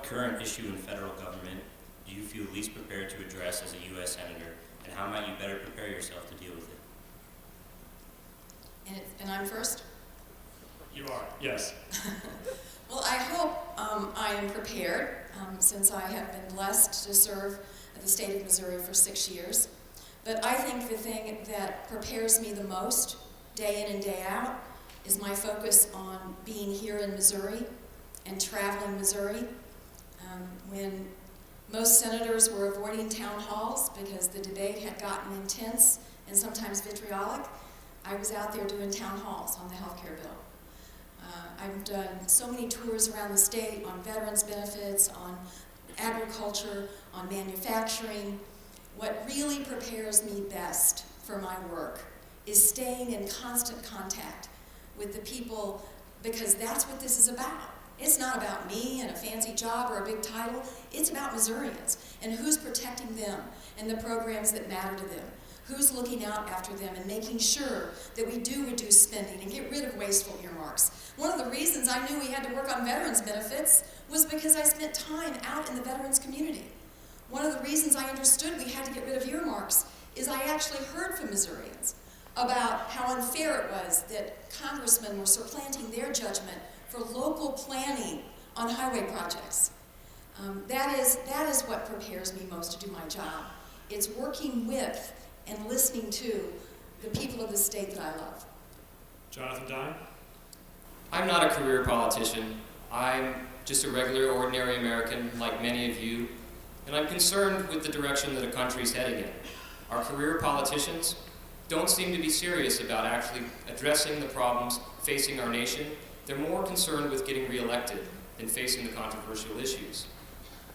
What current issue in federal government do you feel least prepared to address as a U.S. Senator, and how might you better prepare yourself to deal with it? And I'm first? You are, yes. Well, I hope I am prepared, since I have been blessed to serve at the state of Missouri for 6 years. But I think the thing that prepares me the most, day in and day out, is my focus on being here in Missouri and traveling Missouri. When most senators were avoiding town halls because the debate had gotten intense and sometimes vitriolic, I was out there doing town halls on the health care bill. I've done so many tours around the state on veterans benefits, on agriculture, on manufacturing. What really prepares me best for my work is staying in constant contact with the people, because that's what this is about. It's not about me and a fancy job or a big title. It's about Missourians and who's protecting them and the programs that matter to them. Who's looking out after them and making sure that we do reduce spending and get rid of wasteful earmarks. One of the reasons I knew we had to work on veterans benefits was because I spent time out in the veterans community. One of the reasons I understood we had to get rid of earmarks is I actually heard from Missourians about how unfair it was that congressmen were supplanting their judgment for local planning on highway projects. That is what prepares me most to do my job. It's working with and listening to the people of the state that I love. Jonathan Dine? I'm not a career politician. I'm just a regular, ordinary American like many of you, and I'm concerned with the direction that the country's heading in. Our career politicians don't seem to be serious about actually addressing the problems facing our nation. They're more concerned with getting reelected than facing the controversial issues.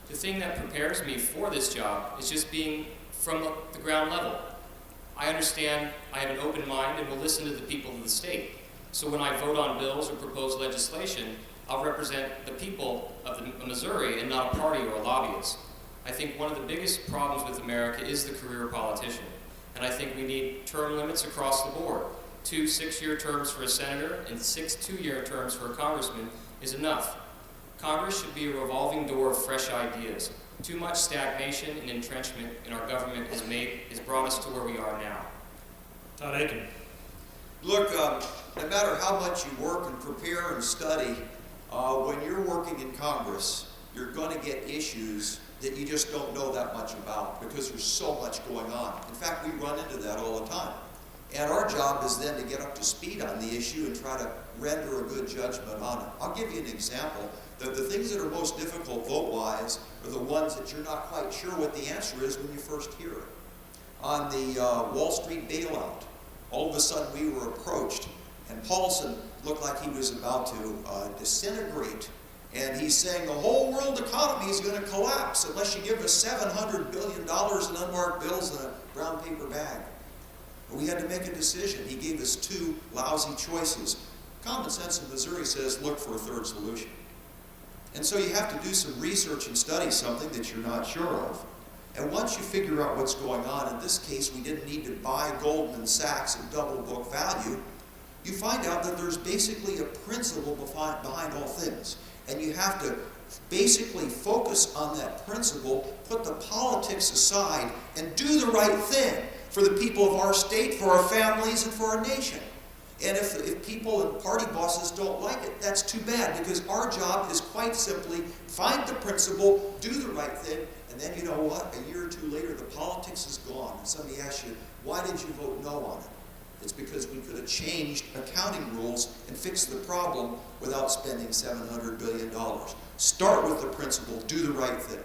The thing that prepares me for this job is just being from the ground level. I understand I have an open mind and will listen to the people of the state. So when I vote on bills or propose legislation, I'll represent the people of Missouri and not a party or a lobbyist. I think one of the biggest problems with America is the career politician. And I think we need term limits across the board. 2 6-year terms for a senator and 6 2-year terms for a congressman is enough. Congress should be a revolving door of fresh ideas. Too much stagnation and entrenchment in our government has brought us to where we are now. Todd Akin? Look, no matter how much you work and prepare and study, when you're working in Congress, you're going to get issues that you just don't know that much about because there's so much going on. In fact, we run into that all the time. And our job is then to get up to speed on the issue and try to render a good judgment on it. I'll give you an example. The things that are most difficult vote-wise are the ones that you're not quite sure what the answer is when you first hear it. On the Wall Street bailout, all of a sudden we were approached, and Paulson looked like he was about to disintegrate. And he's saying the whole world economy is going to collapse unless you give us $700 billion in unmarked bills in a brown paper bag. But we had to make a decision. He gave us 2 lousy choices. Common sense in Missouri says look for a third solution. And so you have to do some research and study something that you're not sure of. And once you figure out what's going on, in this case we didn't need to buy Goldman Sachs at double book value, you find out that there's basically a principle behind all things. And you have to basically focus on that principle, put the politics aside, and do the right thing for the people of our state, for our families, and for our nation. And if people and party bosses don't like it, that's too bad, because our job is quite simply find the principle, do the right thing, and then you know what? A year or 2 later, the politics is gone. And somebody asks you, why did you vote no on it? It's because we could have changed accounting rules and fixed the problem without spending $700 billion. Start with the principle, do the right thing.